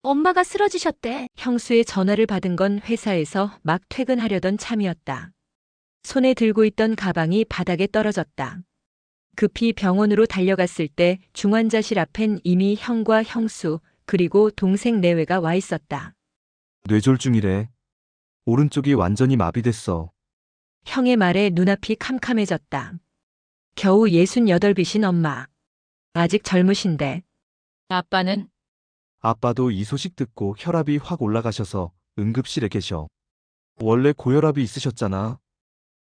엄마가 쓰러지셨대. 형수의 전화를 받은 건 회사에서 막 퇴근하려던 참이었다. 손에 들고 있던 가방이 바닥에 떨어졌다. 급히 병원으로 달려갔을 때 중환자실 앞엔 이미 형과 형수 그리고 동생 내외가 와 있었다. 뇌졸중이래. 오른쪽이 완전히 마비됐어. 형의 말에 눈앞이 캄캄해졌다. 겨우 68이신 엄마. 아직 젊으신데 아빠는? 아빠도 이 소식 듣고 혈압이 확 올라가셔서 응급실에 계셔. 원래 고혈압이 있으셨잖아.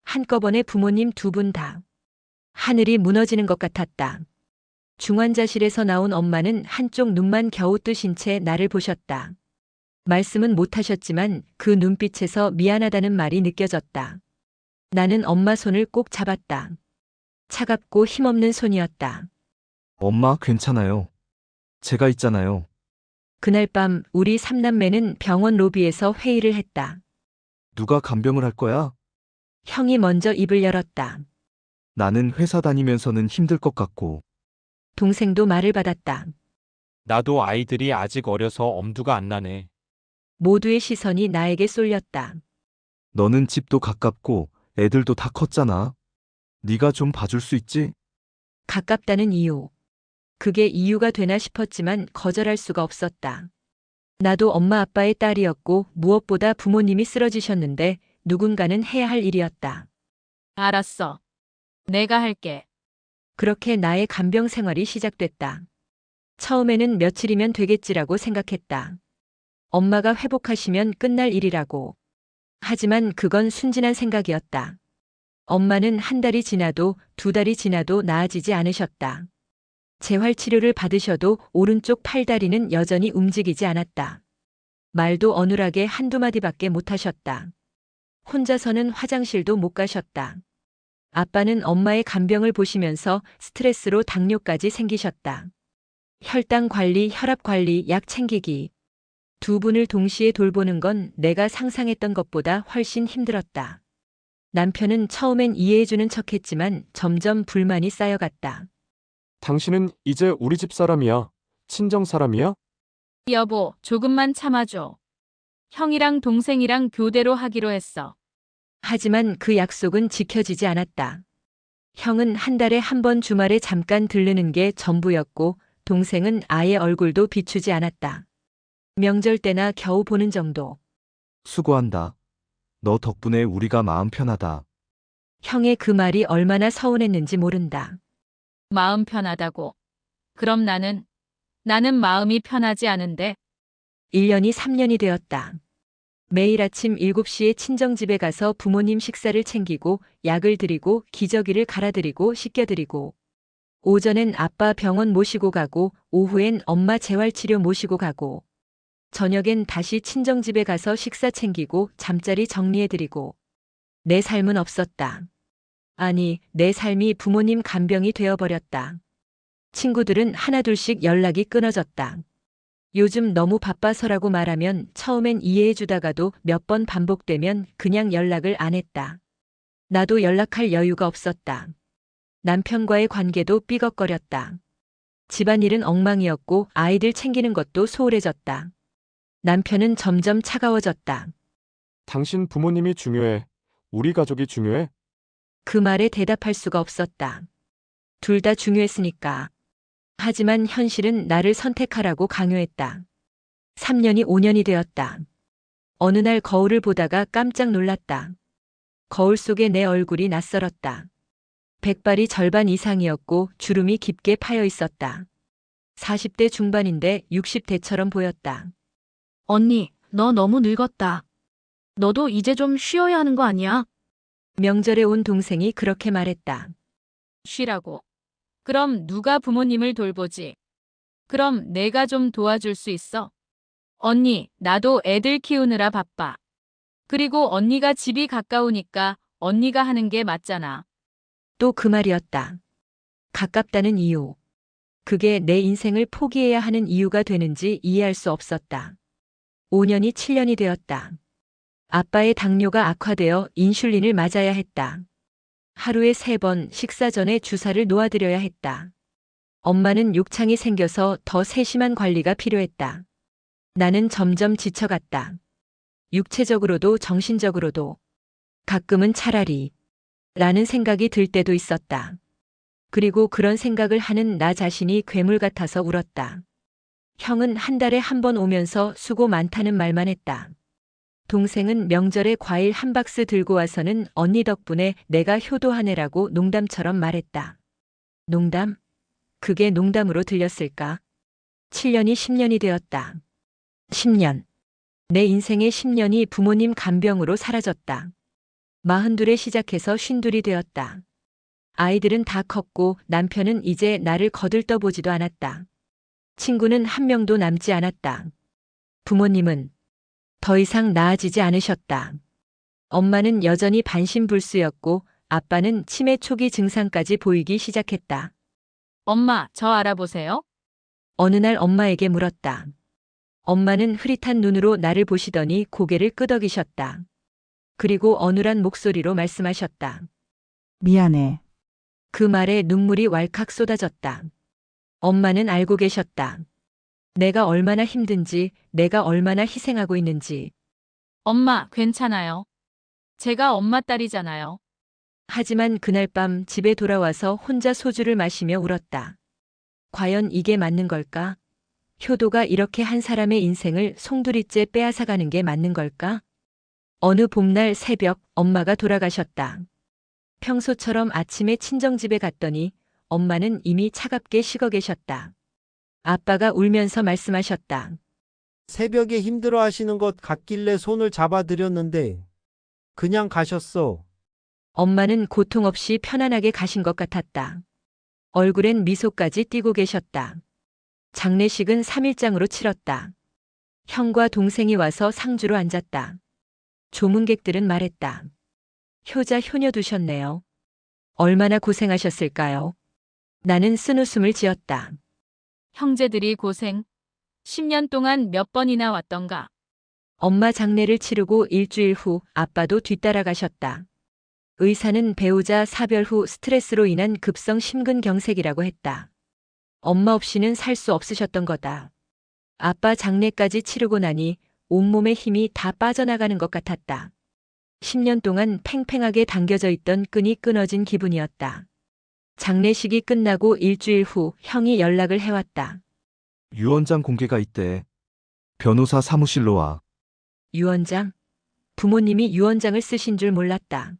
한꺼번에 부모님 두 분 다. 하늘이 무너지는 것 같았다. 중환자실에서 나온 엄마는 한쪽 눈만 겨우 뜨신 채 나를 보셨다. 말씀은 못하셨지만 그 눈빛에서 미안하다는 말이 느껴졌다. 나는 엄마 손을 꼭 잡았다. 차갑고 힘없는 손이었다. 엄마 괜찮아요. 제가 있잖아요. 그날 밤 우리 삼남매는 병원 로비에서 회의를 했다. 누가 간병을 할 거야? 형이 먼저 입을 열었다. 나는 회사 다니면서는 힘들 것 같고. 동생도 말을 받았다. 나도 아이들이 아직 어려서 엄두가 안 나네. 모두의 시선이 나에게 쏠렸다. 너는 집도 가깝고 애들도 다 컸잖아. 네가 좀 봐줄 수 있지? 가깝다는 이유. 그게 이유가 되나 싶었지만 거절할 수가 없었다. 나도 엄마 아빠의 딸이었고 무엇보다 부모님이 쓰러지셨는데 누군가는 해야 할 일이었다. 알았어. 내가 할게. 그렇게 나의 간병 생활이 시작됐다. 처음에는 며칠이면 되겠지라고 생각했다. 엄마가 회복하시면 끝날 일이라고. 하지만 그건 순진한 생각이었다. 엄마는 한 달이 지나도 두 달이 지나도 나아지지 않으셨다. 재활치료를 받으셔도 오른쪽 팔다리는 여전히 움직이지 않았다. 말도 어눌하게 한두 마디밖에 못하셨다. 혼자서는 화장실도 못 가셨다. 아빠는 엄마의 간병을 보시면서 스트레스로 당뇨까지 생기셨다. 혈당 관리, 혈압 관리, 약 챙기기. 두 분을 동시에 돌보는 건 내가 상상했던 것보다 훨씬 힘들었다. 남편은 처음엔 이해해주는 척했지만 점점 불만이 쌓여갔다. 당신은 이제 우리 집 사람이야. 친정 사람이야? 여보, 조금만 참아줘. 형이랑 동생이랑 교대로 하기로 했어. 하지만 그 약속은 지켜지지 않았다. 형은 한 달에 한 번 주말에 잠깐 들르는 게 전부였고 동생은 아예 얼굴도 비추지 않았다. 명절 때나 겨우 보는 정도. 수고한다. 너 덕분에 우리가 마음 편하다. 형의 그 말이 얼마나 서운했는지 모른다. 마음 편하다고. 그럼 나는 마음이 편하지 않은데. 1년이 3년이 되었다. 매일 아침 7시에 친정집에 가서 부모님 식사를 챙기고 약을 드리고 기저귀를 갈아드리고 씻겨드리고 오전엔 아빠 병원 모시고 가고 오후엔 엄마 재활치료 모시고 가고 저녁엔 다시 친정집에 가서 식사 챙기고 잠자리 정리해드리고 내 삶은 없었다. 아니, 내 삶이 부모님 간병이 되어버렸다. 친구들은 하나둘씩 연락이 끊어졌다. 요즘 너무 바빠서라고 말하면 처음엔 이해해주다가도 몇 번 반복되면 그냥 연락을 안 했다. 나도 연락할 여유가 없었다. 남편과의 관계도 삐걱거렸다. 집안일은 엉망이었고 아이들 챙기는 것도 소홀해졌다. 남편은 점점 차가워졌다. 당신 부모님이 중요해. 우리 가족이 중요해. 그 말에 대답할 수가 없었다. 둘 다 중요했으니까. 하지만 현실은 나를 선택하라고 강요했다. 3년이 5년이 되었다. 어느 날 거울을 보다가 깜짝 놀랐다. 거울 속에 내 얼굴이 낯설었다. 백발이 절반 이상이었고 주름이 깊게 파여 있었다. 40대 중반인데 60대처럼 보였다. 언니, 너 너무 늙었다. 너도 이제 좀 쉬어야 하는 거 아니야? 명절에 온 동생이 그렇게 말했다. 쉬라고. 그럼 누가 부모님을 돌보지? 그럼 내가 좀 도와줄 수 있어? 언니, 나도 애들 키우느라 바빠. 그리고 언니가 집이 가까우니까 언니가 하는 게 맞잖아. 또 그 말이었다. 가깝다는 이유. 그게 내 인생을 포기해야 하는 이유가 되는지 이해할 수 없었다. 5년이 7년이 되었다. 아빠의 당뇨가 악화되어 인슐린을 맞아야 했다. 하루에 3번 식사 전에 주사를 놓아드려야 했다. 엄마는 욕창이 생겨서 더 세심한 관리가 필요했다. 나는 점점 지쳐갔다. 육체적으로도 정신적으로도. 가끔은 차라리 라는 생각이 들 때도 있었다. 그리고 그런 생각을 하는 나 자신이 괴물 같아서 울었다. 형은 한 달에 한 번 오면서 수고 많다는 말만 했다. 동생은 명절에 과일 한 박스 들고 와서는 언니 덕분에 내가 효도하네라고 농담처럼 말했다. 농담? 그게 농담으로 들렸을까? 7년이 10년이 되었다. 10년. 내 인생의 10년이 부모님 간병으로 사라졌다. 42에 시작해서 52이 되었다. 아이들은 다 컸고 남편은 이제 나를 거들떠보지도 않았다. 친구는 한 명도 남지 않았다. 부모님은 더 이상 나아지지 않으셨다. 엄마는 여전히 반신불수였고 아빠는 치매 초기 증상까지 보이기 시작했다. 엄마, 저 알아보세요? 어느 날 엄마에게 물었다. 엄마는 흐릿한 눈으로 나를 보시더니 고개를 끄덕이셨다. 그리고 어눌한 목소리로 말씀하셨다. 미안해. 그 말에 눈물이 왈칵 쏟아졌다. 엄마는 알고 계셨다. 내가 얼마나 힘든지, 내가 얼마나 희생하고 있는지. 엄마, 괜찮아요. 제가 엄마 딸이잖아요. 하지만 그날 밤 집에 돌아와서 혼자 소주를 마시며 울었다. 과연 이게 맞는 걸까? 효도가 이렇게 한 사람의 인생을 송두리째 빼앗아가는 게 맞는 걸까? 어느 봄날 새벽 엄마가 돌아가셨다. 평소처럼 아침에 친정집에 갔더니 엄마는 이미 차갑게 식어 계셨다. 아빠가 울면서 말씀하셨다. 새벽에 힘들어 하시는 것 같길래 손을 잡아드렸는데 그냥 가셨어. 엄마는 고통 없이 편안하게 가신 것 같았다. 얼굴엔 미소까지 띠고 계셨다. 장례식은 3일장으로 치렀다. 형과 동생이 와서 상주로 앉았다. 조문객들은 말했다. 효자 효녀 두셨네요. 얼마나 고생하셨을까요? 나는 쓴웃음을 지었다. 형제들이 고생. 10년 동안 몇 번이나 왔던가. 엄마 장례를 치르고 일주일 후 아빠도 뒤따라 가셨다. 의사는 배우자 사별 후 스트레스로 인한 급성 심근경색이라고 했다. 엄마 없이는 살 수 없으셨던 거다. 아빠 장례까지 치르고 나니 온몸의 힘이 다 빠져나가는 것 같았다. 10년 동안 팽팽하게 당겨져 있던 끈이 끊어진 기분이었다. 장례식이 끝나고 일주일 후 형이 연락을 해왔다. 유언장 공개가 있대. 변호사 사무실로 와. 유언장? 부모님이 유언장을 쓰신 줄 몰랐다.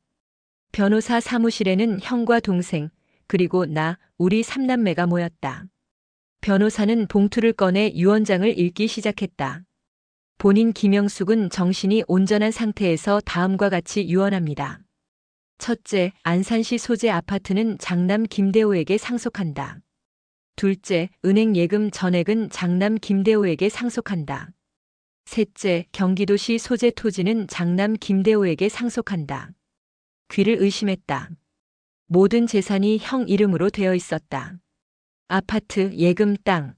변호사 사무실에는 형과 동생, 그리고 나, 우리 3남매가 모였다. 변호사는 봉투를 꺼내 유언장을 읽기 시작했다. 본인 김영숙은 정신이 온전한 상태에서 다음과 같이 유언합니다. 첫째, 안산시 소재 아파트는 장남 김대호에게 상속한다. 둘째, 은행 예금 전액은 장남 김대호에게 상속한다. 셋째, 경기도시 소재 토지는 장남 김대호에게 상속한다. 귀를 의심했다. 모든 재산이 형 이름으로 되어 있었다. 아파트, 예금, 땅.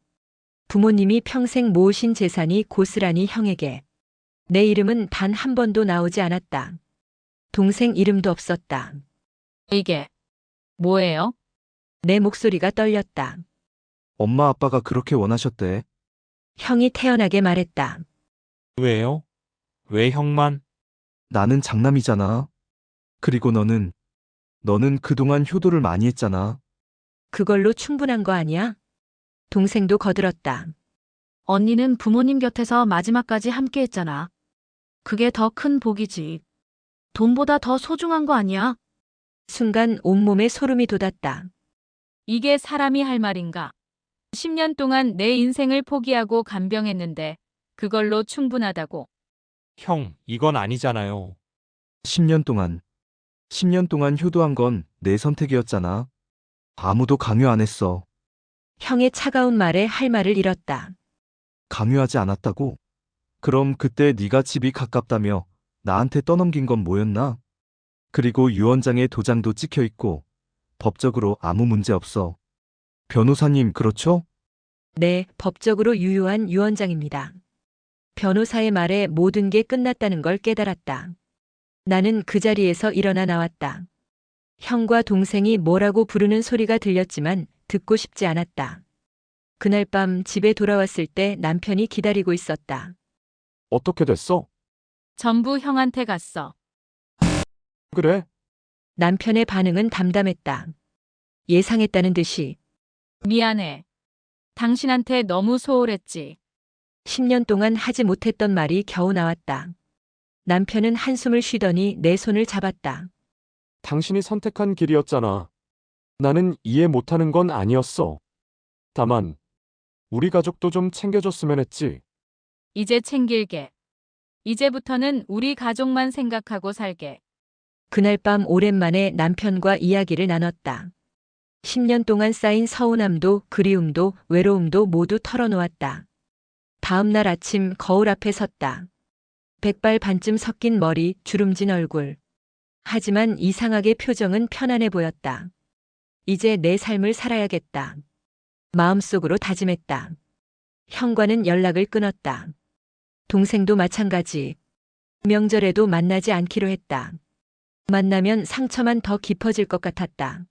부모님이 평생 모으신 재산이 고스란히 형에게. 내 이름은 단 한 번도 나오지 않았다. 동생 이름도 없었다. 이게 뭐예요? 내 목소리가 떨렸다. 엄마 아빠가 그렇게 원하셨대. 형이 태연하게 말했다. 왜요? 왜 형만? 나는 장남이잖아. 그리고 너는 그동안 효도를 많이 했잖아. 그걸로 충분한 거 아니야? 동생도 거들었다. 언니는 부모님 곁에서 마지막까지 함께 했잖아. 그게 더 큰 복이지. 돈보다 더 소중한 거 아니야? 순간 온몸에 소름이 돋았다. 이게 사람이 할 말인가? 10년 동안 내 인생을 포기하고 간병했는데 그걸로 충분하다고. 형, 이건 아니잖아요. 10년 동안 효도한 건 내 선택이었잖아. 아무도 강요 안 했어. 형의 차가운 말에 할 말을 잃었다. 강요하지 않았다고? 그럼 그때 네가 집이 가깝다며 나한테 떠넘긴 건 뭐였나? 그리고 유언장에 도장도 찍혀 있고 법적으로 아무 문제 없어. 변호사님, 그렇죠? 네, 법적으로 유효한 유언장입니다. 변호사의 말에 모든 게 끝났다는 걸 깨달았다. 나는 그 자리에서 일어나 나왔다. 형과 동생이 뭐라고 부르는 소리가 들렸지만 듣고 싶지 않았다. 그날 밤 집에 돌아왔을 때 남편이 기다리고 있었다. 어떻게 됐어? 전부 형한테 갔어. 그래? 남편의 반응은 담담했다. 예상했다는 듯이 미안해. 당신한테 너무 소홀했지. 10년 동안 하지 못했던 말이 겨우 나왔다. 남편은 한숨을 쉬더니 내 손을 잡았다. 당신이 선택한 길이었잖아. 나는 이해 못하는 건 아니었어. 다만, 우리 가족도 좀 챙겨줬으면 했지. 이제 챙길게. 이제부터는 우리 가족만 생각하고 살게. 그날 밤 오랜만에 남편과 이야기를 나눴다. 10년 동안 쌓인 서운함도 그리움도 외로움도 모두 털어놓았다. 다음 날 아침 거울 앞에 섰다. 백발 반쯤 섞인 머리, 주름진 얼굴. 하지만 이상하게 표정은 편안해 보였다. 이제 내 삶을 살아야겠다. 마음속으로 다짐했다. 형과는 연락을 끊었다. 동생도 마찬가지. 명절에도 만나지 않기로 했다. 만나면 상처만 더 깊어질 것 같았다.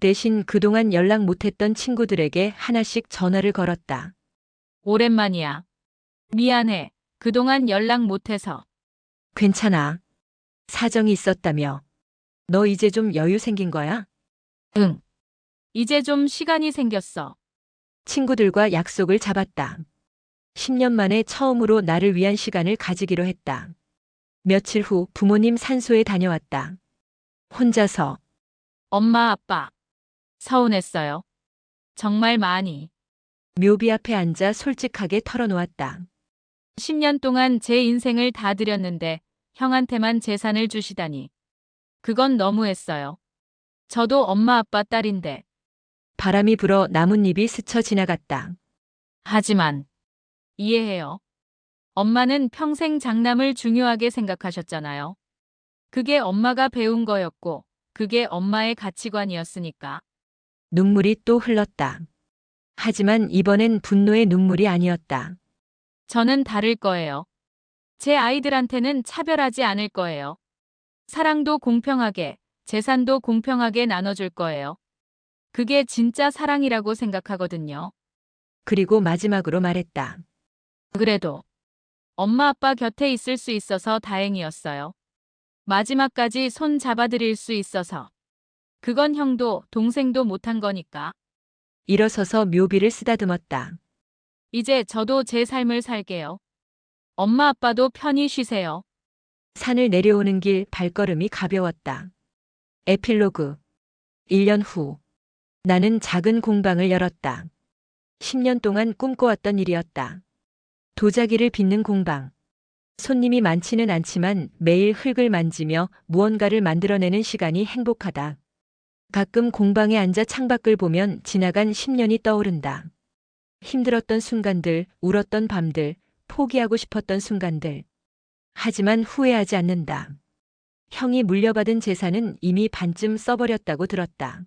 대신 그동안 연락 못했던 친구들에게 하나씩 전화를 걸었다. 오랜만이야. 미안해. 그동안 연락 못해서. 괜찮아. 사정이 있었다며. 너 이제 좀 여유 생긴 거야? 응. 이제 좀 시간이 생겼어. 친구들과 약속을 잡았다. 10년 만에 처음으로 나를 위한 시간을 가지기로 했다. 며칠 후 부모님 산소에 다녀왔다. 혼자서 엄마, 아빠. 서운했어요. 정말 많이. 묘비 앞에 앉아 솔직하게 털어놓았다. 10년 동안 제 인생을 다 드렸는데 형한테만 재산을 주시다니. 그건 너무했어요. 저도 엄마 아빠 딸인데. 바람이 불어 나뭇잎이 스쳐 지나갔다. 하지만 이해해요. 엄마는 평생 장남을 중요하게 생각하셨잖아요. 그게 엄마가 배운 거였고 그게 엄마의 가치관이었으니까. 눈물이 또 흘렀다. 하지만 이번엔 분노의 눈물이 아니었다. 저는 다를 거예요. 제 아이들한테는 차별하지 않을 거예요. 사랑도 공평하게, 재산도 공평하게 나눠줄 거예요. 그게 진짜 사랑이라고 생각하거든요. 그리고 마지막으로 말했다. 그래도 엄마 아빠 곁에 있을 수 있어서 다행이었어요. 마지막까지 손 잡아드릴 수 있어서. 그건 형도 동생도 못한 거니까. 일어서서 묘비를 쓰다듬었다. 이제 저도 제 삶을 살게요. 엄마 아빠도 편히 쉬세요. 산을 내려오는 길 발걸음이 가벼웠다. 에필로그 1년 후 나는 작은 공방을 열었다. 10년 동안 꿈꿔왔던 일이었다. 도자기를 빚는 공방. 손님이 많지는 않지만 매일 흙을 만지며 무언가를 만들어내는 시간이 행복하다. 가끔 공방에 앉아 창밖을 보면 지나간 10년이 떠오른다. 힘들었던 순간들, 울었던 밤들, 포기하고 싶었던 순간들. 하지만 후회하지 않는다. 형이 물려받은 재산은 이미 반쯤 써버렸다고 들었다.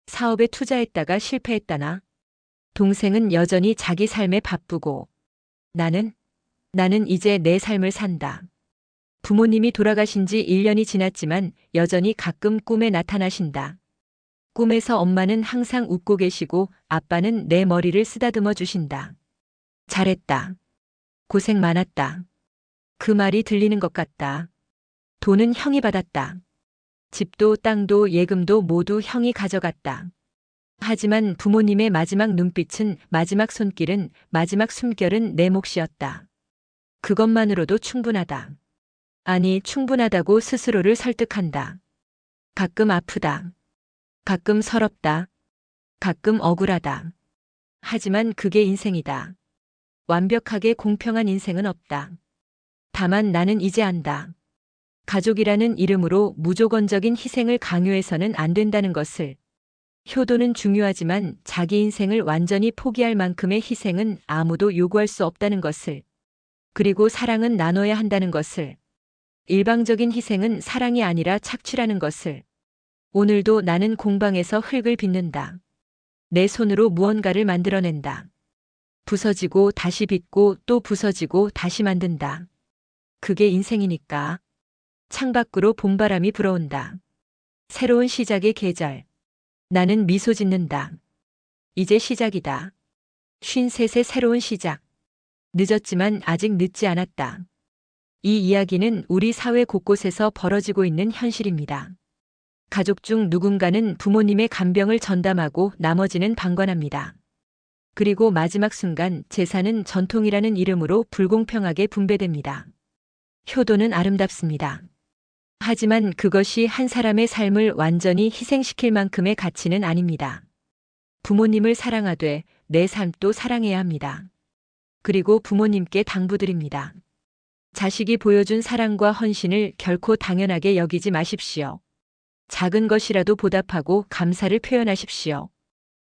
사업에 투자했다가 실패했다나. 동생은 여전히 자기 삶에 바쁘고. 나는 이제 내 삶을 산다. 부모님이 돌아가신 지 1년이 지났지만 여전히 가끔 꿈에 나타나신다. 꿈에서 엄마는 항상 웃고 계시고 아빠는 내 머리를 쓰다듬어 주신다. 잘했다. 고생 많았다. 그 말이 들리는 것 같다. 돈은 형이 받았다. 집도 땅도 예금도 모두 형이 가져갔다. 하지만 부모님의 마지막 눈빛은, 마지막 손길은, 마지막 숨결은 내 몫이었다. 그것만으로도 충분하다. 아니, 충분하다고 스스로를 설득한다. 가끔 아프다. 가끔 서럽다. 가끔 억울하다. 하지만 그게 인생이다. 완벽하게 공평한 인생은 없다. 다만 나는 이제 안다. 가족이라는 이름으로 무조건적인 희생을 강요해서는 안 된다는 것을. 효도는 중요하지만 자기 인생을 완전히 포기할 만큼의 희생은 아무도 요구할 수 없다는 것을. 그리고 사랑은 나눠야 한다는 것을. 일방적인 희생은 사랑이 아니라 착취라는 것을. 오늘도 나는 공방에서 흙을 빚는다. 내 손으로 무언가를 만들어낸다. 부서지고 다시 빚고 또 부서지고 다시 만든다. 그게 인생이니까. 창밖으로 봄바람이 불어온다. 새로운 시작의 계절. 나는 미소 짓는다. 이제 시작이다. 쉰셋의 새로운 시작. 늦었지만 아직 늦지 않았다. 이 이야기는 우리 사회 곳곳에서 벌어지고 있는 현실입니다. 가족 중 누군가는 부모님의 간병을 전담하고 나머지는 방관합니다. 그리고 마지막 순간 재산은 전통이라는 이름으로 불공평하게 분배됩니다. 효도는 아름답습니다. 하지만 그것이 한 사람의 삶을 완전히 희생시킬 만큼의 가치는 아닙니다. 부모님을 사랑하되 내 삶도 사랑해야 합니다. 그리고 부모님께 당부드립니다. 자식이 보여준 사랑과 헌신을 결코 당연하게 여기지 마십시오. 작은 것이라도 보답하고 감사를 표현하십시오.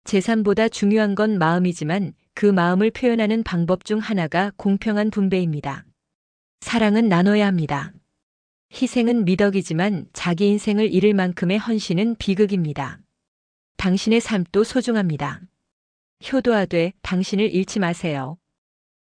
재산보다 중요한 건 마음이지만 그 마음을 표현하는 방법 중 하나가 공평한 분배입니다. 사랑은 나눠야 합니다. 희생은 미덕이지만 자기 인생을 잃을 만큼의 헌신은 비극입니다. 당신의 삶도 소중합니다. 효도하되 당신을 잃지 마세요.